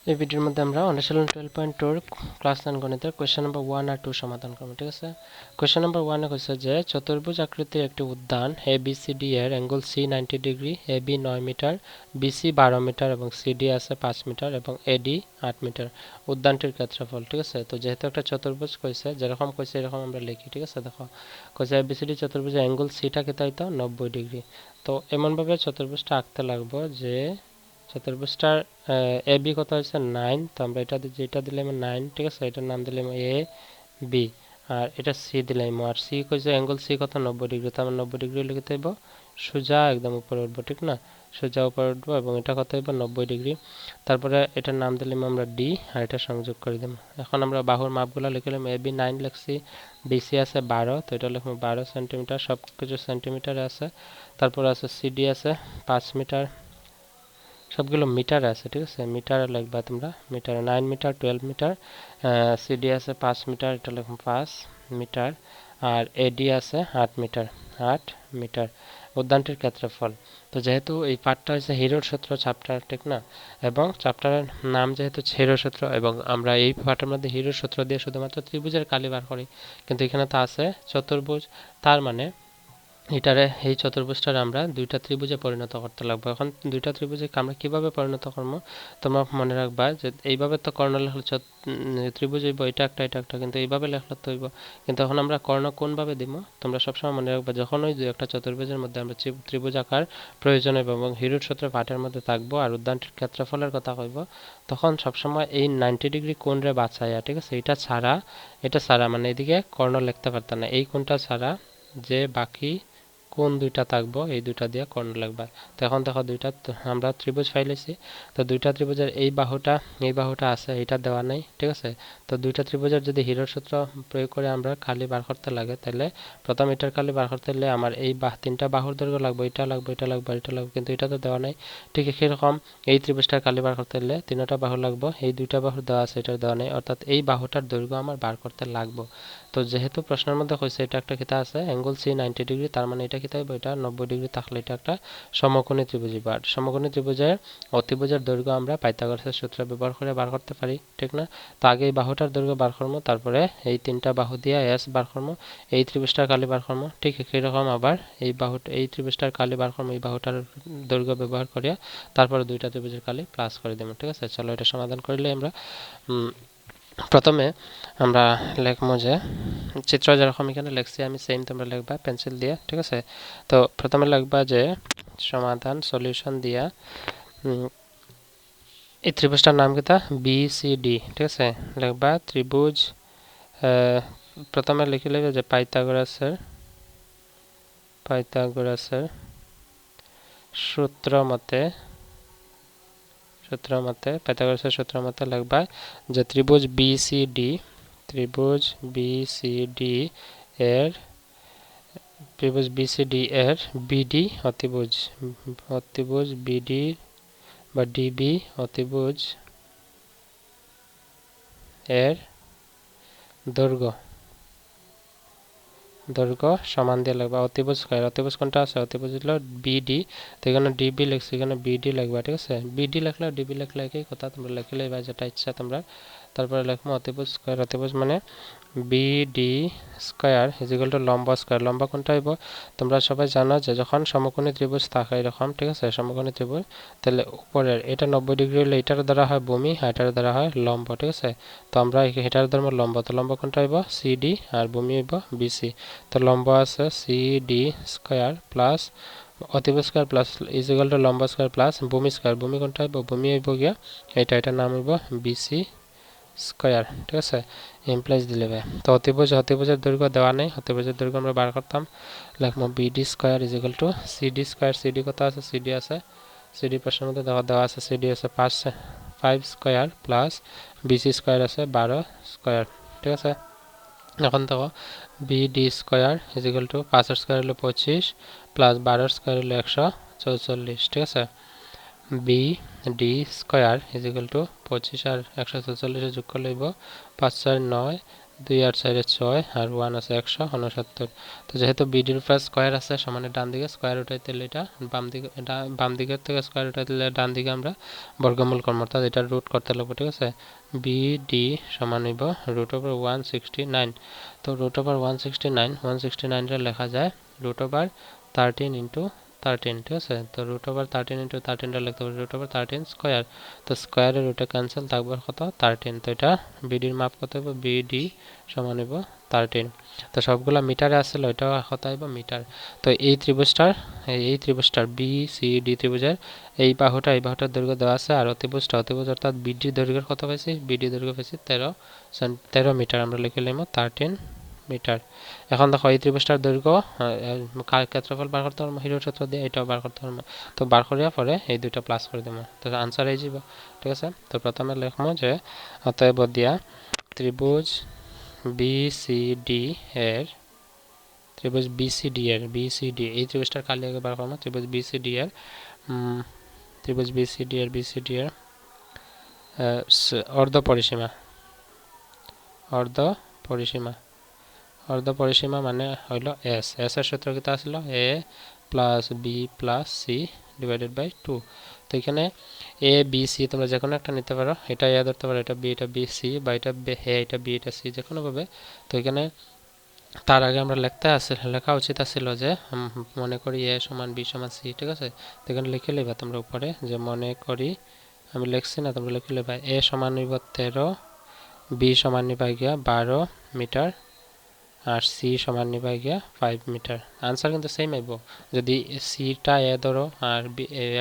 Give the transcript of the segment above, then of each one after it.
এই ভিডিওর মধ্যে আমরা অনুশীলন 12.2 ক্লাস 9 গণিতের কোশ্চেন নাম্বার 1 আর 2 সমাধান করব। ঠিক আছে, কোশ্চেন নাম্বার 1 এ কইছে যে চতুর্ভুজ আকৃতির একটি উদ্যান ABCD এর angle C 90 degree, AB 9 metre, BC 12 metre এবং CD আছে 5 মিটার এবং AD 8 মিটার। উদ্যানটির ক্ষেত্রফল। ঠিক আছে, তো যেহেতু একটা চতুর্ভুজ কইছে, যেরকম কইছে এরকম আমরা লিখি। ঠিক আছে, দেখো কইছে ABCD চতুর্ভুজের অ্যাঙ্গেল C টা কত হইতো 90 ডিগ্রি। তো এমন ভাবে চতুর্ভুজটা আঁকতে লাগবে যে চতুর্ভুজটার AB কত হচ্ছে 9, তো আমরা এটা দিলাম 9। ঠিক আছে, এটার নাম দিলাম AB আর এটা C দিলাম, আর C কইছে অ্যাঙ্গেল C কত 90 ডিগ্রি, তো আমরা 90 ডিগ্রি লিখতে হইব, সোজা একদম উপরে উঠবো। ঠিক না, সোজা উপরে উঠবো এবং এটা কত হইব 90 ডিগ্রি। তারপরে এটার নাম দিলাম আমরা D আর এটা সংযোগ করে দিলাম। এখন আমরা বাহুর মাপগুলো লিখলাম, AB 9 লিখছি, BC আছে 12, তো এটা লিখবো 12 সেন্টিমিটার, সব কিছু সেন্টিমিটারে আছে। তারপর আছে CD আছে 5 মিটার, সবগুলো মিটারে আছে। ঠিক আছে, মিটারে লিখবা তোমরা, মিটারে 9 মিটার 12 মিটার, সিডি আছে 5 মিটার, এটা লিখুন 5 মিটার, আর এডি আছে 8 মিটার, 8 মিটার। উদ্যানটির ক্ষেত্রফল। তো যেহেতু এই পার্টটা হচ্ছে হিরোর সূত্র চ্যাপ্টার, ঠিক না, এবং চ্যাপ্টারের নাম যেহেতু হিরোর সূত্র, এবং আমরা এই পার্টের মধ্যে হিরোর সূত্র দিয়ে শুধুমাত্র ত্রিভুজের কালি বার করি, কিন্তু এখানে তো আছে চতুর্ভুজ, তার মানে এটারে এই চতুর্ভুজটারে আমরা দুইটা ত্রিভুজে পরিণত করতে লাগবে। এখন দুইটা ত্রিভুজে আমরা কিভাবে পরিণত করব, তোমরা মনে রাখবা যে এইভাবে তো কর্ণ লেখলে ত্রিভুজ হইব, এটা একটা এটা একটা, কিন্তু এইভাবে লেখলে তো হইব। কিন্তু এখন আমরা কর্ণ কোনভাবে দিব, তোমরা সবসময় মনে রাখবা যখন ওই দুই একটা চতুর্ভুজের মধ্যে আমরা ত্রিভুজ আকার প্রয়োজন হইব এবং হিরোর সূত্র পাঠের মধ্যে থাকবো আর উদ্যানটির ক্ষেত্রফলের কথা কইব, তখন সবসময় এই 90 ডিগ্রি কোণ রে বাছাইয়া। ঠিক আছে, এটা ছাড়া মানে এদিকে কর্ণ লিখতে পারতাম না, এই কোণটা ছাড়া যে বাকি কোন দুইটা থাকবো এই দুইটা দিয়ে কর্ণ লাগবে। তো এখন দেখো দুইটা আমরা ত্রিভুজ ফাইলেছি, তো দুইটা ত্রিভুজের এই বাহুটা আছে, এটা দেওয়া নাই। ঠিক আছে, তো দুইটা ত্রিভুজের যদি হিরোর সূত্র প্রয়োগ করে আমরা কালি বার করতে লাগে, তাহলে প্রথম এটার কালি বার করতে হলে আমার এই তিনটা বাহুর দৈর্ঘ্য লাগবে, এটা লাগবে, এটা লাগবে, এটা লাগবে, কিন্তু এটা তো দেওয়া নাই। ঠিক সেরকম এই ত্রিভুজটার কালি বার করতে হলে তিনটা বাহু লাগবে, এই দুইটা বাহু দেওয়া আছে, এটা দেওয়া নাই, অর্থাৎ এই বাহুটার দৈর্ঘ্য আমার বার করতে লাগবে। তো যেহেতু প্রশ্নের মধ্যে কইছে এটা একটা কিতা আছে অ্যাঙ্গেল সি 90 ডিগ্রি, তার মানে এটা কিতা হইব, এটা 90 ডিগ্রি থাকলে এটা একটা সমকোণী ত্রিভুজ। আর সমকোণী ত্রিভুজের অতিভুজের দৈর্ঘ্য আমরা পাইথাগোরাসের সূত্র ব্যবহার করে বার করতে পারি। ঠিক না, তো আগে এই বাহুটার দৈর্ঘ্য বার করবো, তারপরে এই তিনটা বাহু দিয়ে এস বার করবো, এই ত্রিভুজটার কালি বার করবো। ঠিক এরকম আবার এই ত্রিভুজটার কালি বার করবো এই বাহুটার দৈর্ঘ্য ব্যবহার করিয়া, তারপরে দুইটা ত্রিভুজের কালি প্লাস করে দেবো। ঠিক আছে, চলো এটা সমাধান করলে আমরা প্রথমে আমরা লিখবো যে চিত্র যেরকম এখানে লিখছি আমি সেম তোমরা লিখবা পেন্সিল দিয়ে। ঠিক আছে, তো প্রথমে লিখবা যে সমাধান সলিউশন দিয়া এই ত্রিভুজটার নাম কিতা BCD। ঠিক আছে, লিখবা ত্রিভুজ, প্রথমে লিখে লিখবে যে পাইথাগোরাসের সূত্র মতে পাইথাগোরাসের সূত্র মতে লিখবা যে ত্রিভুজ BCD এর BD অতিভুজ BD বা DB অতিভুজ এর দৈর্ঘ্য সমান দিয়ে লিখবা অতিভুজ স্কয়ার। অতিভুজ কোনটা আছে, অতিভুজ হলো BD, তো এখানে DB লিখছি, এখানে BD লিখবা। ঠিক আছে, BD লিখলে DB লিখলে একই কথা, তোমরা লিখে লইবা যেটা ইচ্ছা তোমরা। তারপরে লিখবো অতিভুজ স্কয়ার, অতিভুজ মানে BD square is equal two লম্ব স্কয়ার। লম্ব কোনটা হইব, তোমরা সবাই জানো যে যখন সমকোণী ত্রিভুজ থাকে এরকম, ঠিক আছে, সমকোণী ত্রিভুজ, তাহলে উপরের এটা 90 ডিগ্রি হলে এটার দ্বারা হয় ভূমি আর এটার দ্বারা হয় লম্ব। ঠিক আছে, তো আমরা এটার ধর্ম লম্ব, তো লম্ব কোনটা হইব CD আর ভূমি হইব BC। তো লম্ব আছে CD স্কয়ার প্লাস অতিভুজ square plus is equal two লম্ব স্কয়ার প্লাস ভূমি স্কয়ার। ভূমি কোনটা হইব, ভূমি হইব গিয়া এটার নাম হইব BC স্কয়ার। ঠিক আছে, এমপ্লয়েজ দিলে ভাই। তো অতিভুজের দৈর্ঘ্য দেওয়া নেই, অতিভুজের দৈর্ঘ্য আমরা বার করতাম, লিখবো BD square is equal two CD square. CD কত আছে, CD প্রশ্নের মধ্যে দেওয়া আছে, CD আছে 5 স্কয়ার প্লাস BC স্কয়ার আছে 12 স্কয়ার। ঠিক আছে, এখন দেখো BD square is equal two 5 square হলো 25 প্লাস 12 স্কয়ার হলো 144। ঠিক আছে, BD square is equal two 25 আর 144 যোগ করলে হইব 5 4 9 2 আর 4 6 আর 1 আছে 169। তো যেহেতু বিডির উপর স্কয়ার আছে সমানের ডান দিকে স্কয়ার উঠাইতে হলে এটা বাম দিকের থেকে স্কয়ার উঠাইতে হলে ডান দিকে আমরা বর্গমূল করব, অর্থাৎ এটা রুট করতে লাগবে। ঠিক আছে, বিডি সমান হইব রুট ওভার 169। তো রুট ওভার 169 রে লেখা যায় রুট ওভার 13 ইন্টু 13। ঠিক আছে, তো রুট ওভার 13 ইন্টু 13 টা লিখতে পারি রুট ওভার 13 স্কয়ার। তো স্কয়ারের রুটে ক্যান্সেল থাকবে কত 13। তো এটা বিডির মাপ কত হবে, বিডি সমান হইব 13। তো সবগুলা মিটারে আসছিল, ওইটাও কত হইব মিটার। তো এই ত্রিভুজটার বি সি ডি ত্রিভুজের এই বাহুটার দৈর্ঘ্য দেওয়া আছে, আর অতিভুজ অর্থাৎ বিডি দৈর্ঘ্যের কত পাইছি, বিডি দৈর্ঘ্য পাইছি 13 মিটার। আমরা লিখে নিলাম 13 মিটার। এখন দেখো এই ত্রিভুজটার দৈর্ঘ্য ক্ষেত্রফল বার করতে পারবো হিরো সূত্র দিয়ে, এটাও বার করতে পারবো। তো বার করিয়া পরে এই দুইটা প্লাস করে দেবো, তো আনসার এই যাব। ঠিক আছে, তো প্রথমে লিখবো যে অতএব দিয়া ত্রিভুজ বিসিডি এর বিসিডি এই ত্রিভুজটার কালি আগে বার করবো। ত্রিভুজ বিসিডি এর অর্ধ পরিসীমা মানে হইল এস এর সূত্র কি আসলো A plus B plus C divided by 2। তো এখানে এ বি সি তোমরা যে কোনো একটা নিতে পারো, এটা এ ধরতে পারো, এটা বি সি, বা এটা এ এটা বি এটা সি, যে কোনো ভাবে। তো এখানে তার আগে আমরা লেখা উচিত ছিল যে মনে করি এ সমান বি সমান সি। ঠিক আছে, তো এখানে লিখে লিবা তোমরা উপরে যে মনে করি, আমি লিখছি না, তোমরা লিখে লিবা এ সমান নিব 13, বি সমান নিবা গিয়া 12 মিটার, আর সি সমান নিবা গিয়া 5 মিটার। আনসার কিন্তু সেম আইব, যদি সিটা এ ধরো আর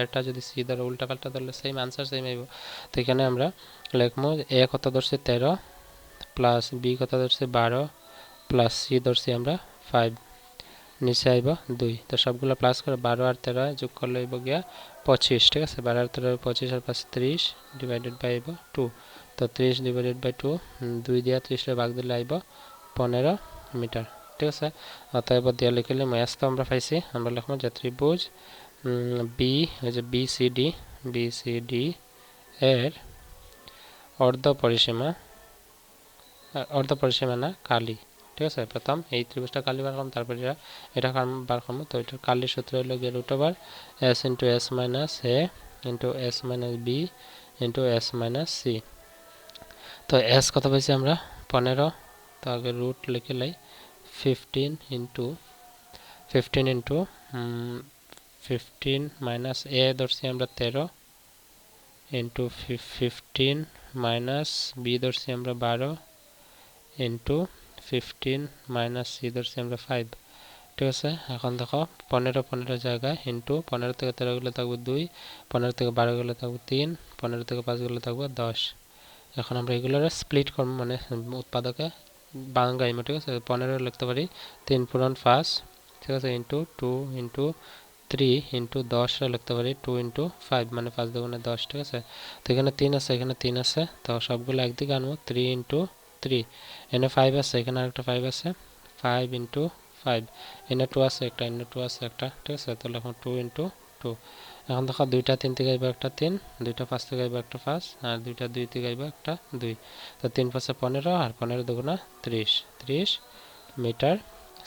এটা যদি সি ধরো, উল্টা পাল্টা ধরলে সেম আনসার সেম আইব। তো এখানে আমরা লিখবো এ কত ধরছি 13 প্লাস বি কত ধরছি 12 প্লাস সি ধরছি আমরা 5, নিচে আইব 2। তো সবগুলো প্লাস করে 12 আর 13 যোগ করলে আইব গিয়া 25। ঠিক আছে, 12 আর 13 25 আর 5 30 ডিভাইডেড বাই আইব 2। তো 30 ডিভাইডেড বাই 2, 2 দিয়া 30 রে ভাগ দিলে আইব 15 মিটার। ঠিক আছে, অতএব দিয়া লিখলে ম্যাথ তো আমরা পাইছি। আমরা লিখবো যে ত্রিভুজ বি ওই যে বিসিডি এর অর্ধ পরিসীমা না কালি। ঠিক আছে, প্রথম এই ত্রিভুজটা কালি বার করলাম, তারপর এটা বার করবো। তো এটার কালির সূত্র হলো গিয়ে root over S into S minus A into S minus B into S minus C. তো এস কত পাইছি আমরা 15। তো আগে রুট লিখে লাই 15 ইন্টু 15 মাইনাস এ ধরছি আমরা 13 ইন্টু 15 মাইনাস বি ধরছি আমরা 12 ইন্টু 15 মাইনাস সি ধরছি আমরা 5। ঠিক আছে, এখন দেখো 15 জায়গায় ইন্টু 15 থেকে 13 গেলে থাকবো 2, 15 থেকে 12 গেলে থাকবো 3, 15 থেকে 5 গেলে থাকবো 10। এখন আমরা এগুলোর স্প্লিট করবো, মানে উৎপাদকে বাঙ্গাইমো। ঠিক আছে, 15 লিখতে পারি 3 পূরণ 5। ঠিক আছে, ইন্টু 2 ইন্টু 3 ইন্টু 10 লিখতে পারি 2 ইন্টু 5, মানে 5 দুগুণে 10। ঠিক আছে, তো এখানে 3 আছে, এখানে 3 আছে, তো সবগুলো একদিকে আনবো 3 ইন্টু 3। এখানে 5 আছে, এখানে আরেকটা 5 আছে, 5 ইন্টু 5। এখানে 2 আছে একটা, এখানে 2 আছে একটা। ঠিক আছে, তাহলে এখন 2 ইন্টু 2। এখন দেখো 2টা 3 থেকে আইব একটা 3, 2টা 5 থেকে আইব একটা 5, আর 2টা 2 থেকে আইব একটা 2। তো 3 5 15 আর 15 দুগুণা 30 মিটার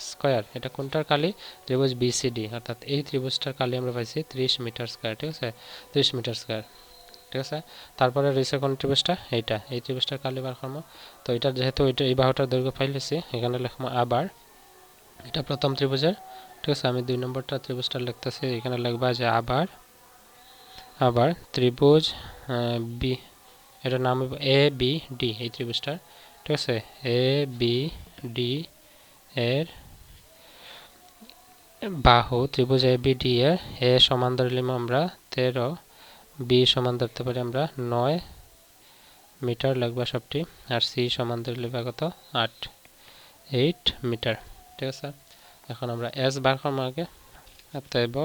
স্কয়ার। এটা কোনটার কালি, ত্রিভুজ বিসিডি, অর্থাৎ এই ত্রিভুজটার কালি আমরা পাইছি 30 মিটার স্কয়ার। ঠিক আছে, 30 মিটার স্কয়ার। ঠিক আছে, তারপরে রয়েছে কোন ত্রিভুজটা, এইটা, এই ত্রিভুজটার কালি বার করবো। তো এটা যেহেতু এটা এই বাহুটার দৈর্ঘ্য পাইলেছি, এখানে লিখবো আবার এটা প্রথম ত্রিভুজের। ঠিক আছে, আমি 2 নম্বরটা ত্রিভুজটা লিখতেছি, এখানে লিখবা যে আবার ত্রিভুজ বি, এটার নাম এ বি ডি, এই ত্রিভুজটার। ঠিক আছে, এ বি ডি এর বাহু ত্রিভুজ এ বি ডি এর এ সমান ধরলাম আমরা 13, বি সমান ধরতে পারি আমরা 9 মিটার লাগবে সবটি, আর সি সমান ধরলে কত 8 মিটার। ঠিক আছে, এখন আমরা এস বার করবো আগে। অতএব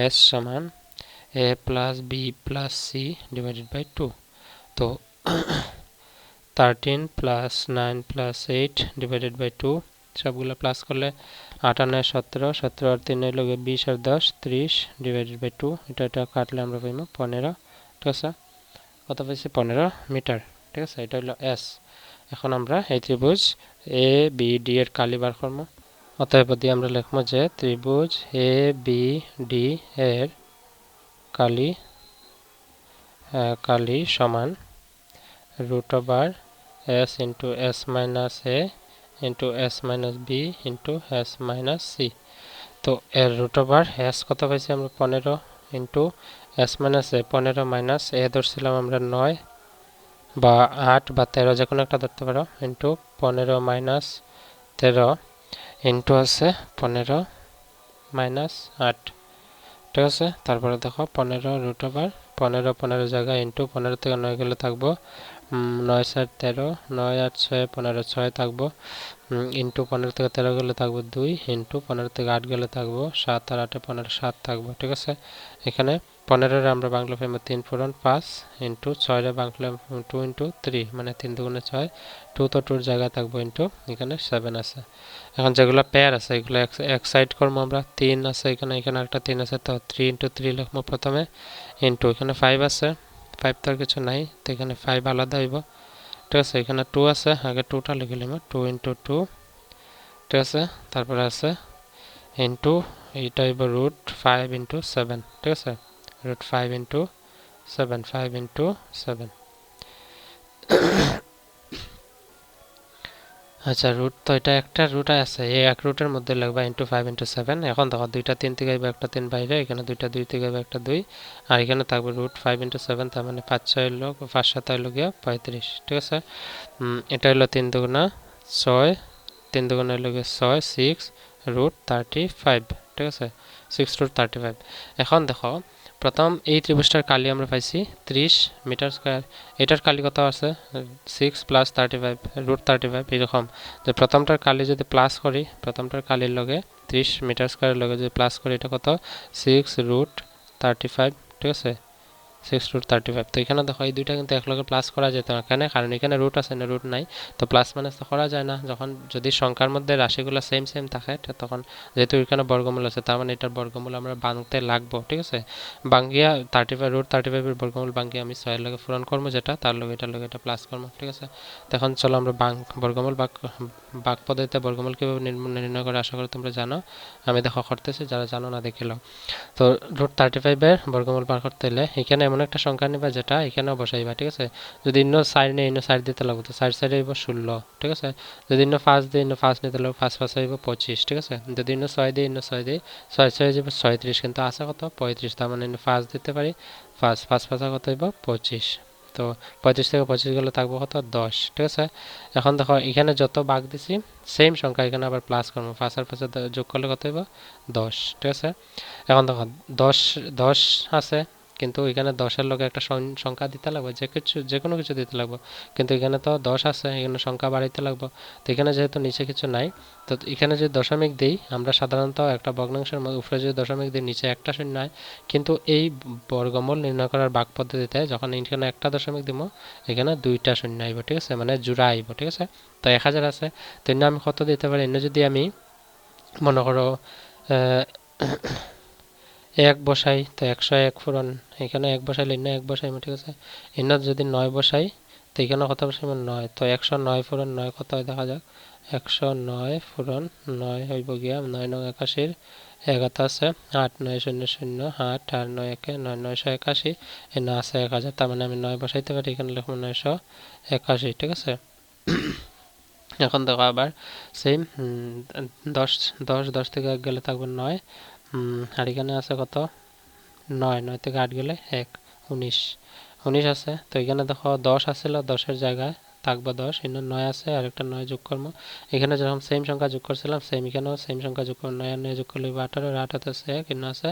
এস সমান A plus B plus C divided by 2। তো 13 প্লাস 9 প্লাস 8 ডিভাইডেড বাই 2, সবগুলো প্লাস করলে 8 আর 9 17, 17 আর 3 হইল 20 আর 10 30 ডিভাইডেড বাই 2। এটা কাটলে আমরা পাইব 15। ঠিক আছে, কত পাইছি 15 মিটার। ঠিক আছে, এটা হলো এস। এখন আমরা এই ত্রিভুজ এ বি ডি এর কালি বার করব। অতএব দিয়ে আমরা লিখব যে ত্রিভুজ এ বি ডি এর কালি কালি সমান √s into s minus a into s minus b into s minus c। তো এর √s কত পাইছি আমরা 15 into s minus a 15 minus a ধরছিলাম আমরা 9 বা 8 বা 13 যে কোনো একটা ধরতে পারো ইন্টু 15 মাইনাস 13 ইন্টু আছে 15 মাইনাস 8, ঠিক আছে। তারপরে দেখো 15 √15 15 জায়গায় ইন্টু 15 থেকে 9 গেলে থাকবো 9 7 13 9 8 6 15 6 থাকবো ইন্টু 15 থেকে 13 গেলে থাকবো 2 ইন্টু 15 থেকে 8 গেলে থাকবো 7 আর 8 15 7 থাকবো, ঠিক আছে। এখানে 15 এর আমরা বাংলা ফেলবো 3 পূরণ 5 ইন্টু 6 এর বাংলা 2 ইন্টু 3 মানে 3 দুগুণে 6 2 তো 2 এর জায়গায় থাকবো ইন্টু এখানে 7 আছে। এখন যেগুলো পেয়ার আছে এগুলো এক সাইড করবো আমরা 3 আছে এখানে আরেকটা 3 আছে তো 3 ইন্টু 3 লিখবো প্রথমে ইন্টু এখানে 5 আছে 5 তো আর কিছু নাই তো এখানে 5 আলাদা হইব, ঠিক আছে। এখানে 2 আছে আগে 2টা লিখে নিলাম 2 ইন্টু 2, ঠিক আছে। তারপরে আছে ইন্টু এইটা হইব √5 ইন্টু 7, ঠিক আছে। √5 ইন্টু 7 5 ইন্টু 7। আচ্ছা রুট তো এটা একটা রুট আছে এই এক রুটের মধ্যে লিখবা ইন্টু 5 ইন্টু 7। এখন দেখো দুইটা 3 থেকে আইবে একটা 3 বাইরে এখানে দুইটা 2 থেকে আইবে একটা 2 আর এখানে থাকবে √5 ইন্টু 7 তার মানে 5 6 হলো 5 7 হলো গিয়া 35, ঠিক আছে। এটা হলো 3 দুগুণা 6 3 দুগুণা হলো গিয়া 6 6 √35, ঠিক আছে 6 √35। এখন দেখো প্রথম এই ত্রিভুজটার কালি আমরা পাইছি 30 মিটার স্কয়ার, এটার কালি কত আছে 6 প্লাস 35 √35। এরকম যে প্রথমটার কালি যদি প্লাস করি প্রথমটার কালির লগে 30 মিটার স্কয়ারের লগে যদি প্লাস করি এটা কত 6 √35, ঠিক আছে 6 √35। তো এখানে দেখো এই দুইটা কিন্তু একলগে প্লাস করা যেত না, কেন কারণ এখানে রুট আছে না রুট নাই তো প্লাস মাইনাস তো করা যায় না। যখন যদি সংখ্যার মধ্যে রাশিগুলো সেম সেম থাকে তখন যেহেতু এখানে বর্গমূল আছে তার মানে এটার বর্গমূল আমরা ভাঙতে লাগবো, ঠিক আছে। ভাঙিয়া 35 √35 এর বর্গমূল ভাঙিয়ে আমি 6 এর লগে পূরণ করবো যেটা তার লগে এটার লগে এটা প্লাস করবো, ঠিক আছে। তখন চলো আমরা বর্গমূল ভাগ পদ্ধতিতে বর্গমূল কিভাবে নির্ণয় করে আশা করি তোমরা জানো। আমি দেখো করতেছি, যারা জানো না দেখিলো। তো √35 এর বর্গমূল বার করতে হলে এখানে এমন একটা সংখ্যা নিবা যেটা এখানেও বসাইবা, ঠিক আছে। যদি ইন্ন সাইড নেই ইন্ন সাইড দিতে লাগবে তো সাইড সাইডে হইব 16, ঠিক আছে। যদি ইন্ন 5 দিই ইন্ন 5 নিতে লাগবে 5 5 হইব 25, ঠিক আছে। যদি ইন্ন 6 দিই ইন্ন 6 দিই 6 6 হয়ে যাবে 36, কিন্তু আছে কত 35 তার মানে ইন্ন 5 দিতে পারি 5 5 5 কত হইব 25। তো 35 থেকে 25 গেলে থাকবো কত 10, ঠিক আছে। এখন দেখো এখানে যত ভাগ দিছি সেম সংখ্যা এখানে আবার প্লাস করবো 5 আর 5 যোগ করলে কত হইব 10, ঠিক আছে। এখন দেখো 10 10 আছে কিন্তু এখানে 10 এর লগে একটা সংখ্যা দিতে লাগবে যে কোনো কিছু দিতে লাগবে, কিন্তু এখানে তো 10 আছে এখানে সংখ্যা বাড়াইতে লাগবে। তো এখানে যেহেতু নিচে কিছু নাই তো এখানে যদি দশমিক দেই আমরা সাধারণত একটা ভগ্নাংশের উপরে যদি দশমিক দিই নিচে একটা শূন্য হয়, কিন্তু এই বর্গমূল নির্ণয় করার ভাগ পদ্ধতিতে যখন এখানে একটা দশমিক দিব এখানে দুইটা শূন্য আইব, ঠিক আছে, মানে জোড়া আইব, ঠিক আছে। তো 1000 আছে তো আমি কত দিতে পারি যদি আমি মনে করো 1 বসাই তো 101 পূরণ এখানে 1 বসাইলে ইন্ন 1 বসাই, ঠিক আছে। ইন্ন যদি 9 বসাই তো এখানে কত বসাই 9 তো 109 পূরণ 9 কত হয় দেখা যাক 109 পূরণ 9 হইব গিয়া 9 9 81 1 আছে 8 9 0 0 8 আর 9 1 9 981 এর না আছে 1000 তার মানে আমি 9 বসাইতে পারি এখানে লিখব 981, ঠিক আছে। এখন দেখো আবার সেম 10 10 10 থেকে 1 গেলে থাকবে 9 আর এখানে আছে কত 9 9 থেকে 8 গেলে 1 19 19 আছে তো এখানে দেখো 10 আছিল 10 এর জায়গায় থাকবে 10 এখানে 9 আছে আর একটা 9 যোগ করব। এখানে যখন সেম সংখ্যা যোগ করছিলাম সেম এখানেও সেম সংখ্যা যোগ করব 9 আর 9 যোগ করলে 18 আর 8 আছে 1 এখানে আছে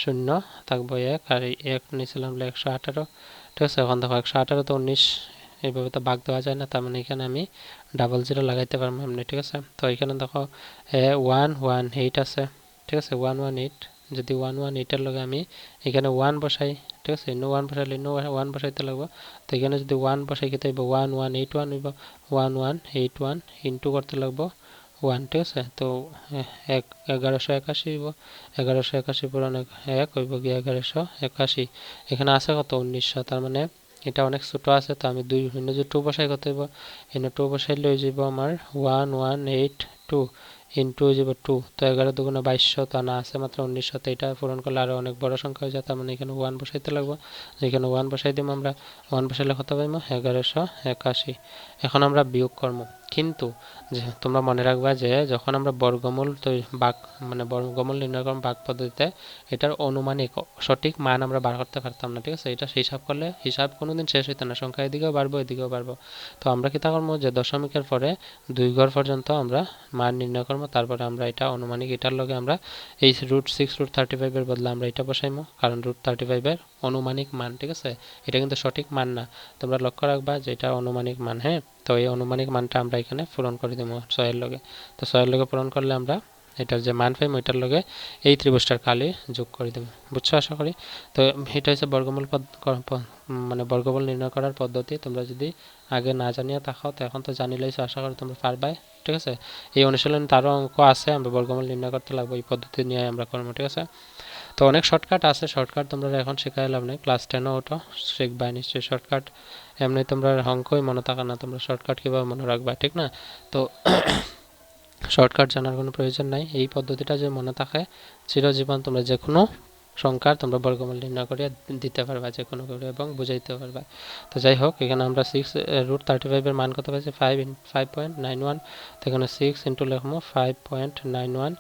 0 থাকবে 1 আর 1 নিছিলাম 118, ঠিক আছে। এখন দেখো 118 তো 19 এইভাবে তো ভাগ দেওয়া যায় না তার মানে এখানে আমি 00 লাগাইতে পারবো এমনি, ঠিক আছে। তো এখানে দেখো 118 আছে, ঠিক আছে 118 যদি 118 এর লগে আমি এখানে 1 বসাই, ঠিক আছে ইনো 1 বসাইলে ইনো 1 বসাইতে লাগবে। তো এখানে যদি 1 বসাই কি হইব 1181 হইব 1181 ইনটু করতে লাগবে 1, ঠিক আছে। তো 1181 হইব 1181 পূরণ 1 হইব গিয়ে 1181 এখানে আছে কত 1900 তার মানে এটা অনেক ছোট আছে, তো আমি 2 শূন্য যে 2 বসাই কত হইব, এনে 2 বসাইলে হয়ে যাব আমার 1182 ইন্টু হয়ে যাব 2, তো 11 দুগুণে 2200, তো না আছে মাত্র 1900, তো এটা পূরণ করলে আরো অনেক বড় সংখ্যা হয়ে যায়, তার মানে এখানে 1 বসাইতে লাগবে। এখানে 1 বসাই দিব আমরা, 1 বসাইলে কত পাইব 1181। এখন আমরা বিয়োগ করব, কিন্তু যে তোমরা মনে রাখবা যে যখন আমরা বর্গমূল ভাগ মানে বর্গমূল নির্ণয় করব ভাগ পদ্ধতিতে, এটার অনুমানিক সঠিক মান আমরা বার করতে পারতাম না, ঠিক আছে। এটা হিসাব করলে হিসাব কোনোদিন শেষ হইতো না, সংখ্যা এদিকেও বাড়বো এদিকেও বাড়বো। তো আমরা কি তা করবো যে দশমিকের পরে 2 ঘর পর্যন্ত আমরা মান নির্ণয় করবো, তারপরে আমরা এটা অনুমানিক এটার লগে আমরা এই √6 √35 এর বদলে আমরা এটা বসাইবো, কারণ √35 এর অনুমানিক মান, ঠিক আছে। এটা কিন্তু সঠিক মান না, তোমরা লক্ষ্য রাখবা যে এটা অনুমানিক মান। হ্যাঁ, তো এই অনুমানিক মানটা আমরা এখানে পূরণ করে দেবো 6 এর লগে। তো 6 এর লগে পূরণ করলে আমরা এটার যে মান পাইম ওইটার লগে এই ত্রিভুজটার কালি যোগ করে দেবো, বুঝছো আশা করি। তো এটা হচ্ছে বর্গমূল মানে বর্গমূল নির্ণয় করার পদ্ধতি। তোমরা যদি আগে না জানিয়া থাকো তো এখন তো জানিলেইছো, আশা করি তোমরা পারবাই, ঠিক আছে। এই অনুশীলনে তারও অঙ্ক আছে, আমরা বর্গমূল নির্ণয় করতে লাগবো এই পদ্ধতি নিয়ে আমরা করবো, ঠিক আছে। তো অনেক শর্টকাট আছে, শর্টকাট তোমরা এখন শেখাই লাভ নেই, ক্লাস 10 ওটা শিখবা নিশ্চয়ই শর্টকাট। এমনি তোমরা অঙ্কই মনে থাকা না, তোমরা শর্টকাট কীভাবে মনে রাখবা, ঠিক না। তো শর্টকাট জানার কোনো প্রয়োজন নাই, এই পদ্ধতিটা যে মনে থাকে চিরজীবন তোমরা যে কোনো সংখ্যার তোমরা বর্গমূল নির্ণয় করে দিতে পারবা যে কোনো করে এবং বুঝাইতে পারবা। তো যাই হোক, এখানে আমরা 6 √35 এর মান কত পাইছি 5.91, তো এখানে 6 ইন্টু লিখবো 5.91,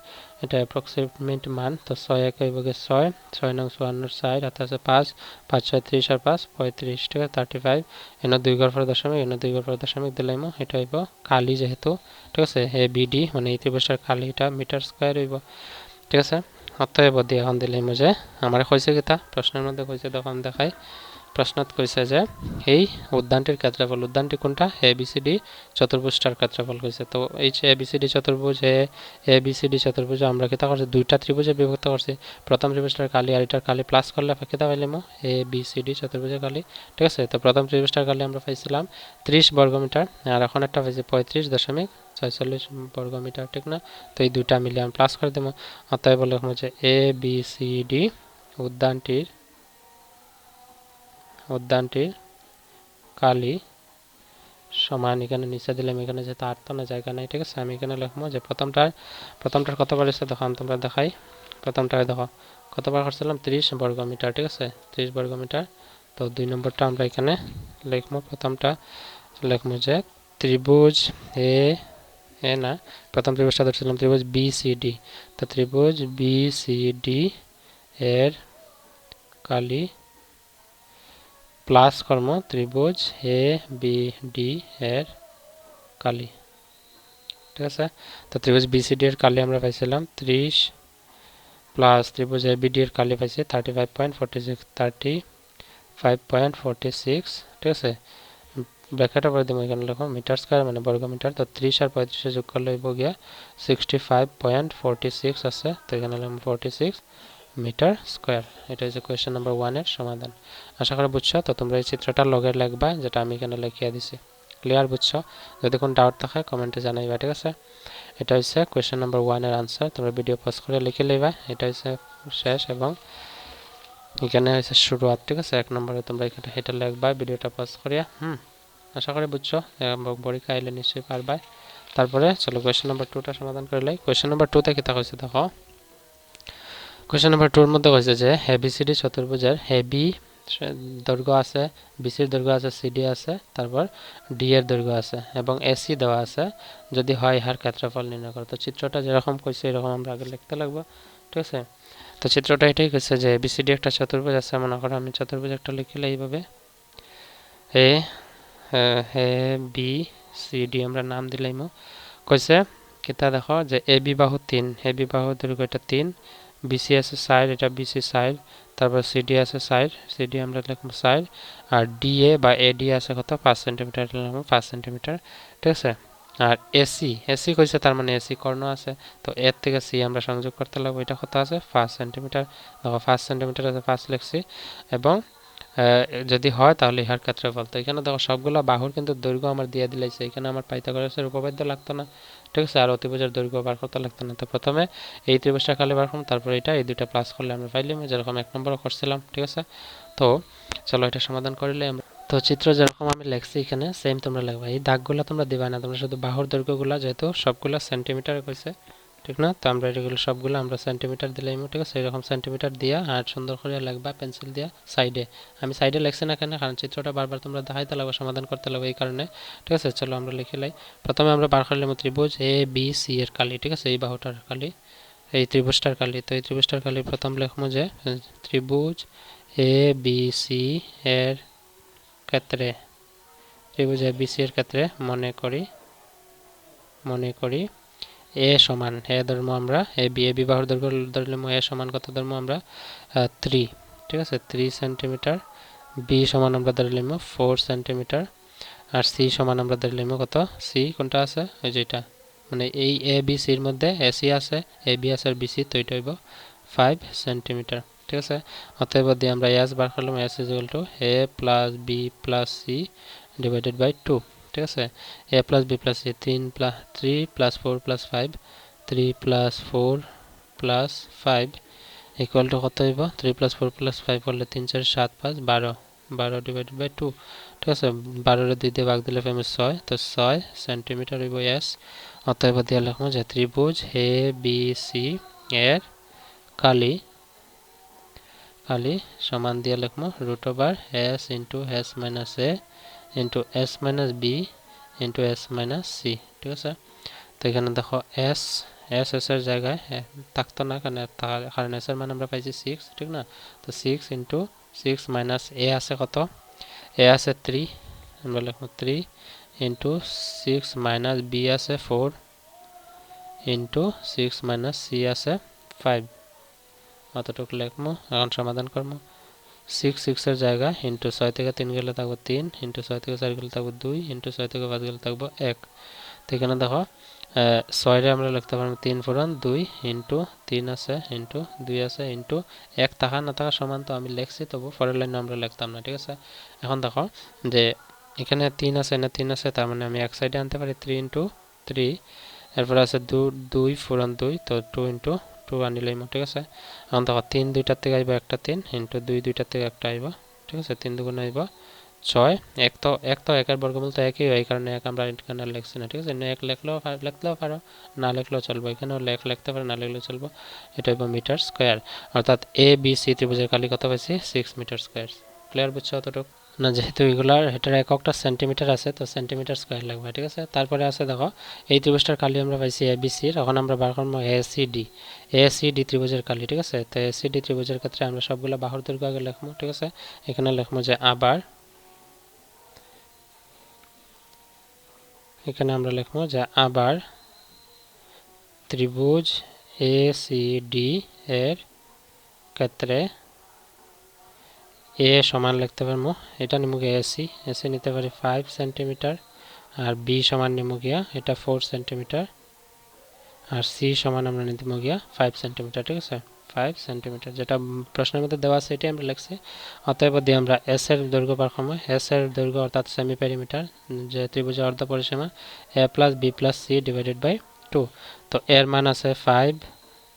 এটা অ্যাপ্রক্সিমেট মান। তো 6 1 হইব 6, 6 নং 54 4 হাতে আছে 5, 5 6 30 আর 5 35, ঠিক আছে 35। এনে 2 ঘর পর দশমিক, এনে 2 ঘর পর দশমিক দিলাইমো, এটা হইব কালি যেহেতু, ঠিক আছে। এ বিডি মানে এই ত্রিভুজটার কালি, এটা মিটার স্কয়ার হইব, ঠিক আছে। অতএব দিয়ে এখন দিলাইমো যে আমার কইছে কিতা প্রশ্নের মধ্যে কইছে, তখন দেখাই প্রশ্নত কইছে যে এই উদ্যানটির ক্ষেত্রফল, উদ্যানটি কোনটা এবিসিডি চতুর্ভুজটার ক্ষেত্রফল কইছে। তো এই যে এবিসিডি চতুর্ভুজ, এবিসিডি চতুর্ভুজ আমরা কিতা করছি দুইটা ত্রিভুজে বিভক্ত করছি, প্রথম ত্রিভুজটার কালি আর এটার কালি প্লাস করলে কিতা পাইলামো এবিসিডি চতুর্ভুজের কালি, ঠিক আছে। তো প্রথম ত্রিভুজটার কালি আমরা পাইছিলাম 30 বর্গমিটার, আর এখন একটা পাইছি 35.46 বর্গমিটার, ঠিক না। তো এই দুইটা মিলে আমি প্লাস করে দেবো, অতএব লিখবো যে এবিসিডি উদ্যানটির কালি সমান, এখানে নিচে দিলাম, এখানে যেহেতু আর তো না জায়গা নাই, ঠিক আছে। আমি এখানে লিখবো যে প্রথমটার কত বার এসে দেখো, তোমরা দেখাই। প্রথমটায় দেখো কতবার করছিলাম 30 বর্গমিটার, ঠিক আছে 30 বর্গমিটার। তো 2 নম্বরটা আমরা এখানে লিখবো, প্রথমটা লিখবো যে ত্রিভুজ এ না, প্রথম ত্রিভুজটা ধরছিলাম ত্রিভুজ বিসিডি, তো ত্রিভুজ বিসিডি এর কালি প্লাস কর্ম ত্রিভুজ এ বি ডি এর কালি, ঠিক আছে। তো ত্রিভুজ বিসিডি এর কালি আমরা পাইছিলাম 30 প্লাস ত্রিভুজ এ বি ডি এর কালি পাইছি 35.46, ঠিক আছে। ব্র্যাকেটের পরে দিব এখানে লিখো মিটার স্কয়ার মানে বর্গ মিটার। তো 30 আর 35 যোগ করলে হইব গিয়া 65.46 আছে, তো এখানে লিখলাম 46 মিটার স্কয়ার। এটা হচ্ছে কোয়েশ্চেন নাম্বার 1 এর সমাধান। আশা করি বুঝছো। তো তোমরা এই চিত্রটা লগে লিখবা যেটা আমি এখানে লিখিয়ে দিছি। ক্লিয়ার বুঝছো? যদি কোনো ডাউট থাকে কমেন্টে জানাইবা, ঠিক আছে। এটা হচ্ছে কোয়েশ্চেন নাম্বার 1 এর আনসার। তোমরা ভিডিও পজ করে লিখে লইবা। এটা হচ্ছে শেষ এবং এখানে হচ্ছে শুরুয়াত, ঠিক আছে। 1 নম্বরে তোমরা এখানে এটা লিখবা ভিডিওটা পজ করিয়া। আশা করি বুঝছো, পরীক্ষা আইলে নিশ্চয়ই পারবা। তারপরে চলো কোয়েশ্চেন নাম্বার 2টা সমাধান করে লাই। কোয়েশ্চেন নাম্বার 2 তে কি তা কইছে দেখো। কোয়েশ্চেন নাম্বার 2 এর মধ্যে কইছে যে এবিসিডি চতুর্ভুজের এবি দৈর্ঘ্য আছে, বিসির দৈর্ঘ্য আছে, সিডি আছে, তারপর ডি এর দৈর্ঘ্য আছে এবং এসি দেওয়া আছে। যদি হয় ইহার ক্ষেত্রফল নির্ণয় করো। তো চিত্রটা যেরকম কইছে এরকম আমরা আগে লিখতে লাগবে, ঠিক আছে। তো চিত্রটা এটাই কইছে যে এবিসিডি একটা চতুর্ভুজ আছে, মনে করো আমি চতুর্ভুজ একটা লিখলে এইভাবে এ বি সি ডি আমরা নাম দিলাইমো। কইছে কিতা দেখো যে এ বি বাহু 3, এ বি বাহু দৈর্ঘ্য এটা 3, বিসি আছে সাইড, এটা বিসি সাইড, তারপর সিডি আছে সাইড, সিডি আমরা লিখবো সাইড, আর ডিএ বা এডি আছে কত 5 সেন্টিমিটার, লিখবো 5 সেন্টিমিটার, ঠিক আছে। আর এসি এসি কইছে তার মানে এসি কর্ণ আছে, তো এর থেকে সি আমরা সংযোগ করতে লাগবো, এটা কত আছে 5 সেন্টিমিটার। দেখো 5 সেন্টিমিটার আছে 5 লিখছি। এবং যদি হয় তাহলে ইহার ক্ষেত্রফল। তো এখানে দেখো সবগুলো বাহুর কিন্তু দৈর্ঘ্য আমার দিয়ে দিলাইছে, এখানে আমার পাইথাগোরাসের উপপাদ্য লাগতো না, ঠিক আছে। আর অতিভুজের দৈর্ঘ্য বার করতে লাগতো না। তো প্রথমে এই ত্রিভুজটা খালি বার করলাম, তারপর এটা এই দুইটা প্লাস করলে আমরা পাইলাম যেরকম 1 নম্বরে করছিলাম, ঠিক আছে। তো চলো এটা সমাধান করলে আমরা তো চিত্র যেরকম আমি লিখছি এখানে সেম তোমরা লিখবা। এই দাগগুলো তোমরা দিবা না, তোমরা শুধু বাহুর দৈর্ঘ্যগুলো যেহেতু সবগুলো সেন্টিমিটারে কইছে, ঠিক না? তো আমরা এগুলো সবগুলো আমরা সেন্টিমিটার দিলাম, ঠিক আছে? এরকম সেন্টিমিটার দিয়া আর সুন্দর করে লিখবা পেন্সিল দিয়া সাইডে। আমি সাইডে লিখছি না কেন, কারণ চিত্রটা বারবার তোমরা দেখাইতে লাগবে, সমাধান করতে লাগবে, এই কারণে, ঠিক আছে? চলো আমরা লিখে লাই। প্রথমে আমরা বার করলাম ত্রিভুজ এ বি সি এর কালি, ঠিক আছে? এই বাহুটার কালি, এই ত্রিভুজটার কালি। তো এই ত্রিভুজটার কালি প্রথম লিখবো যে ত্রিভুজ এ বি সি এর ক্ষেত্রে, ত্রিভুজ এ বি সি এর ক্ষেত্রে মনে করি এ সমান, এ ধর্ম আমরা এ বি বাহুর দৈর্ঘ্য ধরলাম, এ সমান কত ধর্ম আমরা 3, ঠিক আছে? 3 সেন্টিমিটার। বি সমান আমরা ধরলাম 4 সেন্টিমিটার। আর সি সমান আমরা ধরলাম কত, সি কোনটা আছে এই যেটা, মানে এই এ বি সির মধ্যে এ সি আছে, এ বি আছে আর বি সি, তো এটা হইব 5 সেন্টিমিটার, ঠিক আছে? অতএব দিয়ে আমরা এস বার করলাম, S is equal to A plus B plus C divided by 2, ঠিক আছে? A plus B plus C 3 plus 4 plus 5, 3 plus 4 plus 5 equal to কত হইব, 3 প্লাস 4 প্লাস 5 করলে 3 4 7 5 12, 12 ডিভাইডেড বাই 2, ঠিক আছে? 12 2 দিয়ে ভাগ দিলে পাইব 6, তো 6 সেন্টিমিটার হইব এস। অতএব দিয়ে লিখবো যে ত্রিভুজ এ বি সি এর কালি সমান দিয়ে লিখবো root over S into S minus A into S minus B into S minus C, ঠিক আছে? তো এখানে দেখো এস এর জায়গায় থাকতো না, কারণ এস এর মান আমরা পাইছি 6, ঠিক না? তো 6 ইন্টু 6 মাইনাস এ আছে কত, এ আছে 3, আমরা লিখবো 3 ইন্টু 6 মাইনাস বি আছে 4 ইন্টু 6 মাইনাস সি আছে 5, অতটুকু লিখবো। এখন সমাধান করবো। 6 এর জায়গা ইন্টু 6 থেকে 3 গেলে থাকবো 3, ইন্টু 6 থেকে 4 গেলে থাকবো 2, ইন্টু 6 থেকে 5 গেলে থাকবো 1। তো এখানে দেখো 6 রে আমরা লিখতে পারবো 3 ফুরন 2 ইন্টু 3 আছে ইন্টু 2 আছে ইন্টু 1 থাকা না থাকা সমান, তো আমি লিখছি, তবু পরের লাইনে আমরা লিখতাম না, ঠিক আছে? এখন দেখো যে এখানে 3 আছে না 3 আছে, তার মানে আমি এক সাইডে আনতে পারি 3 ইন্টু 3, এরপর আছে 2 ফুরন 2, তো 2 ইন্টু 2 আনিলাম, ঠিক আছে? এখন দেখো 3 দুইটার থেকে আইব একটা 3 ইন্টু 2 দুইটার থেকে একটা আইব, ঠিক আছে? 3 দুগুণ আইব 6, এক তো একের বর্গমূল তো একই হয়, এই কারণে এক আমরা এখানে লিখছি না, ঠিক আছে? এক লিখলেও পারো, না লিখলেও চলবো, এখানেও লিখতে পারো, না লিখলেও চলবো। এটা হইব মিটার স্কোয়ার, অর্থাৎ এ বি সি ত্রিভুজের কালি কত পাইছি 6 মিটার স্কোয়ার। ক্লিয়ার, বুঝছো অতটুকু? না, যেহেতু এগুলার এটার এককটা সেন্টিমিটার আছে, তো সেন্টিমিটার স্কোয়ার লাগবে, ঠিক আছে? তারপরে আছে দেখো এই ত্রিভুজটার কালি আমরা পাইছি এ বি সির, এখন আমরা বার করবো এ সি ডি ত্রিভুজের কালি, ঠিক আছে? তো এ সি ডি ত্রিভুজের ক্ষেত্রে আমরা সবগুলো বাহুর দৈর্ঘ্য আগে লিখবো, ঠিক আছে? এখানে লিখবো যে আবার, এখানে আমরা লিখবো যে আবার ত্রিভুজ এ সি ডি এর ক্ষেত্রে এ সমান লিখতে পারবো, এটা নিমু গিয়া এসি নিতে পারি 5 সেন্টিমিটার, আর বি সমান নিমু গিয়া এটা 4 সেন্টিমিটার, আর সি সমান আমরা নিতে গিয়া 5 সেন্টিমিটার, ঠিক আছে? 5 সেন্টিমিটার যেটা প্রশ্নের মধ্যে দেওয়া আছে এটাই আমরা লিখছি। অতএব দিয়ে আমরা এস এর দৈর্ঘ্য পার করবো, এস এর দৈর্ঘ্য অর্থাৎ সেমি পেরিমিটার, যে ত্রিভুজের অর্ধ পরিসীমা A plus B plus C divided by 2। তো এর মান আছে 5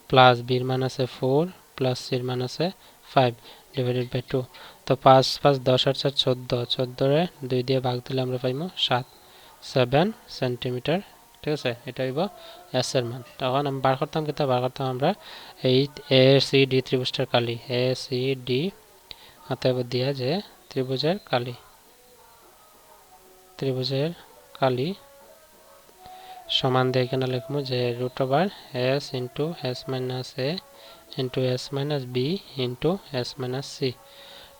প্লাস বির মান আছে 4 প্লাস সির মান আছে 5 ডিভাইডেড বাই 2। তো 5 5 10 আর 4 14, 14 রে 2 দিয়ে ভাগ দিলে আমরা পাইবো 7 সেন্টিমিটার, ঠিক আছে? এটা হইব এস এর মান। তখন আমি বার করতাম আমরা এই এ সি ডি ত্রিভুজটার কালি, এ সি ডি, অতএব দিয়া যে ত্রিভুজের কালি সমান দিয়ে এখানে লিখবো যে root over S into S minus A into S minus B into S minus C,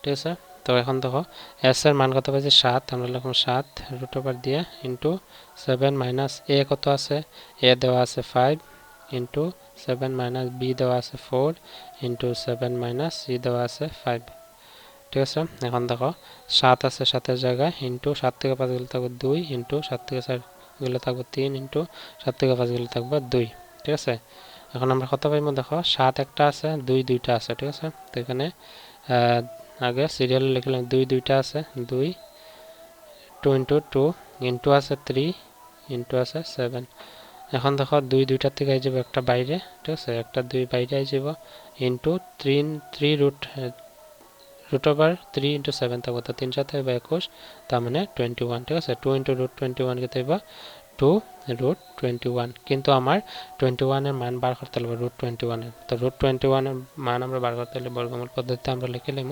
ঠিক আছে? তো এখন দেখো এস এর মান কত পাইছে 7, আমরা লিখবো 7 রুট ওভার দিয়ে ইন্টু 7 মাইনাস এ কত আছে, এ দেওয়া আছে 5 ইন্টু 7 মাইনাস বি দেওয়া আছে 4 ইন্টু 7 মাইনাস সি দেওয়া আছে 5, ঠিক আছে? এখন দেখো 7 আছে 7 এর জায়গায় ইন্টু 7 থেকে 5 গেলে থাকবে 2 ইন্টু 7 থেকে 4 গেলে থাকবে 3 ইন্টু 7 থেকে 5 গেলে থাকবে 2, ঠিক আছে? এখন আমরা কত পাইবো দেখো 7 একটা আছে 2 দুইটা আছে, ঠিক আছে? তো এখানে আগে সিরিয়ালে লিখলাম 2 দুইটা আছে 2 2 ইন্টু 2 ইন্টু আছে 3 ইন্টু আছে 7। এখন দেখো 2 দুইটার থেকে আই যাব একটা বাইরে, ঠিক আছে? একটা 2 বাইরে আই যাব ইন্টু 3 রুট 3 × 7 থাকবো, তো 3 7 21, তার মানে 21, ঠিক আছে। 2 × √21 কত হইব 2√21, কিন্তু আমার 21 এর মান বার করতে হবে √21 এর, তো √21 এর মান আমরা বার করতে হলে বর্গমূল পদ্ধতিতে আমরা লিখে নিব।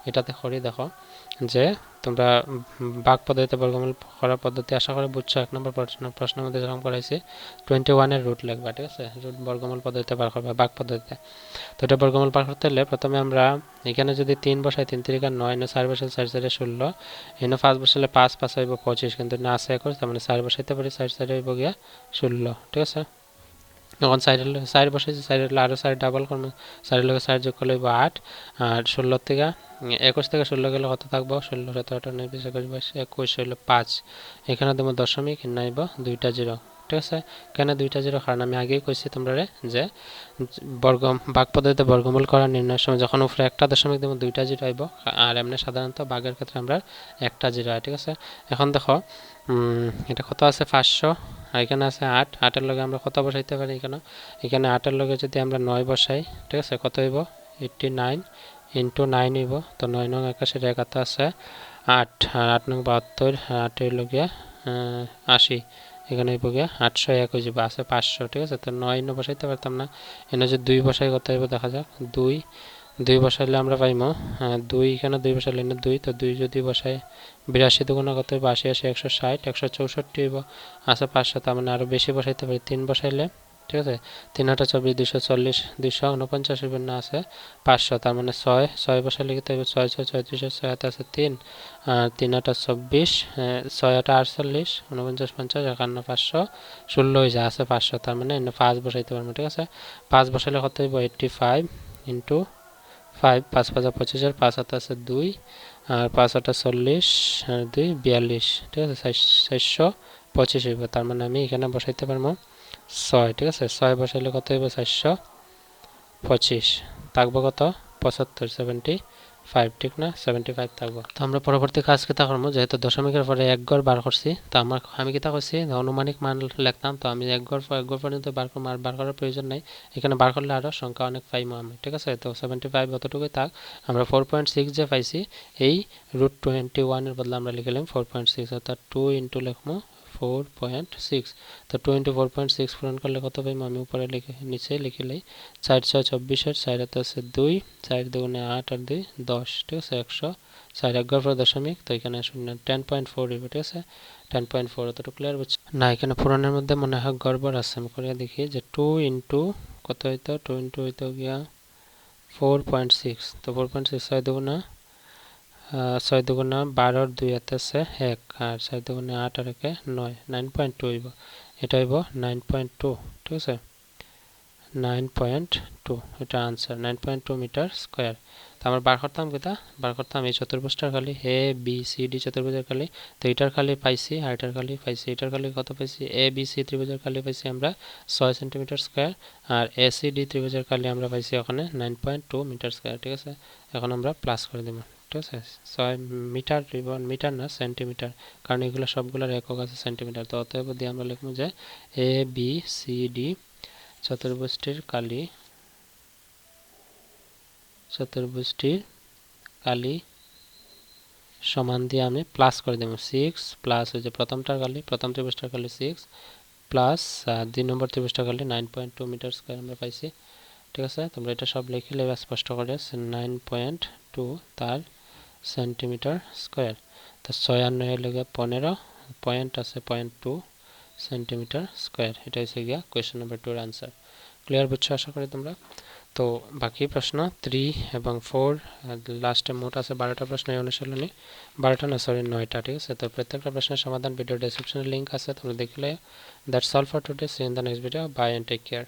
এটাতে করি দেখো যে তোমরা ভাগ পদ্ধতিতে বর্গমূল করার পদ্ধতি আশা করি বুঝছো। 1 নম্বর প্রশ্নের মধ্যে যেরকম করাইছি 21 এর রুট লিখবা, ঠিক আছে, রুট বর্গমূল পদ্ধতিতে বার করবা ভাগ পদ্ধতিতে। তো এটা বর্গমূল বার করতে হলে প্রথমে আমরা এখানে যদি 3 বসাই 3 3 9, 4 বসাই 4 4 16, এনে 5 বসালে 5 5 হইব 25, কিন্তু না আছে 21, তার মানে 4 বসাইতে পারি 4 4 হইব গিয়া 16, ঠিক আছে। এখন 4 বসাইছি, 4 আরো 4 ডাবল করব, 4 লগে 4 যোগ করলে হইব 8, আর 16 থেকে 21 থেকে 16 গেলে কত থাকবো 16 17 18 19 20 21 22 21 হইল 5, এখানে দেবো দশমিক, নাইব 2টা 0, ঠিক আছে। কেন 2টা 0? কারণ আমি আগেই কইছি তোমরা যে ভাগ পদ্ধতিতে বর্গমূল করা নির্ণয়ের সময় যখন উপরে একটা দশমিক দেবো 2টা 0 আইব, আর এমনি সাধারণত ভাগের ক্ষেত্রে আমরা একটা 0 হয়, ঠিক আছে। এখন দেখো এটা কত আছে 500, আর এখানে আছে 8, 8 এর লগে আমরা কত বসাইতে পারি, এখানে 8 এর লগে যদি আমরা 9 বসাই, ঠিক আছে, কত হইব 89 × 9 হইব, তো 9 নং 81 এর একাতে আছে 8, আর 8 নং 72, 8 এর লগে 80, এখানে হইব গিয়া 801 হয়ে যাবে, আছে 500, ঠিক আছে। তো 9 বসাইতে পারতাম না, এনে যে 2 বসাই কত হইব দেখা যাক, 2 বসাইলে আমরা পাইমো 2, এখানে 2 বসাইলে এনে 2, তো 2 যদি বসাই 82 দুগুণা কত হইব 80 80 160 164 হইব, আছে 500, তার মানে আরো বেশি বসাইতে পারি 3 বসাইলে, ঠিক আছে। 3 8 24 240 249 হইব, না আছে 500, তার মানে 6 বসাইলে কত হইব 6 6 34 6 হাতে আছে 3, আর 3 8 24 6 8 48 49 50 51 516 হয়ে যায়, আছে 500, তার মানে এনে 5 বসাইতে পারবো, ঠিক আছে। 5 বসাইলে কত হইব 85 × 5, 5 5 25 আর 5 হাতে আছে 2, আর 5 8 40 আর 2 42, ঠিক আছে, 425 হইব, তার মানে আমি এখানে বসাইতে পারবো 6, ঠিক আছে। 6 বসাইলে কত হইব 425, থাকবো কত 75 75, ঠিক না, 75 থাকবো। তো আমরা পরবর্তী কাজ কিতা করবো, যেহেতু দশমিকের পরে এক ঘর বার করছি, তো আমি কিতা করছি অনুমানিক মান লিখতাম, তো আমি এক ঘর পর্যন্ত বার করবো, আর বার করার প্রয়োজন নাই, এখানে বার করলে আরো সংখ্যা অনেক পাইমো আমি, ঠিক আছে। তো 75 অতটুকুই থাক। আমরা 4.6 যে পাইছি এই √21 এর বদলে আমরা লিখলাম 4.6, অর্থাৎ 2 × লিখবো 4.6, তো 2 × 4.6 পূরণ করলে কত পাইমো আমি উপরে নিচে লিখিলেই 4 6 24, 4 হাতে আছে 2, 4 2 8 আর 2 10, ঠিক আছে, 104 এক ঘর পর দশমিক, তো এখানে 10.4 হইব, ঠিক আছে, 10.4, অতটুকু ক্লিয়ার বুঝছো না? এখানে পূরণের মধ্যে মনে হয় গড়বড় আছে, আমি করে দেখি যে 2 × কত হইতো 2 × হইতো গিয়া 4.6, তো 4.6 6 2 6 2 12 আর 2 হাতে আছে 1, আর 4 2 8 আর 1 9, 9.2 হইব, এটা হইব 9.2, ঠিক আছে, 9.2, এটা আনসার 9.2 মিটার স্কয়ার। তো আমরা বার করতাম এই চতুর্ভুজটার খালি এ বি সি ডি চতুর্ভুজের খালি, তো এটার খালি পাইছি আর এটার খালি পাইছি, এটার খালি কত পাইছি এ বি সি ত্রিভুজের খালি পাইছি আমরা 6 সেন্টিমিটার স্কয়ার, আর এ সি ডি ত্রিভুজের খালি আমরা পাইছি ওখানে 9.2 মিটার স্কয়ার, ঠিক আছে। এখন আমরা প্লাস করে দেব, ঠিক আছে, 6 মিটার মিটার না সেন্টিমিটার, কারণ এগুলো সবগুলোর একক আছে সেন্টিমিটার, তো অতএব দিয়ে আমরা লিখবো যে এ বি সি ডি চতুর্ভুজটির কালি সমান দিয়ে আমি প্লাস করে দেব 6 প্লাস ওই যে প্রথম ত্রিভুজটার কালি 6 প্লাস 2 নম্বর ত্রিভুজটার কালি 9.2 মিটার স্কয়ার আমরা পাইছি, ঠিক আছে। তোমরা এটা সব লিখে নেবে স্পষ্ট করে 9.2 তার সেন্টিমিটার স্কয়ার, তো 6 আর 9 এর লগে 15 পয়েন্ট আছে 0.2 সেন্টিমিটার স্কয়ার, এটা হচ্ছে গিয়া কোয়েশ্চেন নাম্বার 2 এর आंसर। ক্লিয়ার বুঝছো আশা করি তোমরা। তো বাকি প্রশ্ন 3 এবং 4 লাস্টে মোট আছে 12টা প্রশ্ন এই অনুশীলনী, 12টা না সরি 9টা, ঠিক আছে। তো প্রত্যেকটা প্রশ্নের সমাধান ভিডিও ডেসক্রিপশনে লিংক আছে, তোমরা দেখলে। That's all for today, see in the next video, bye and take care.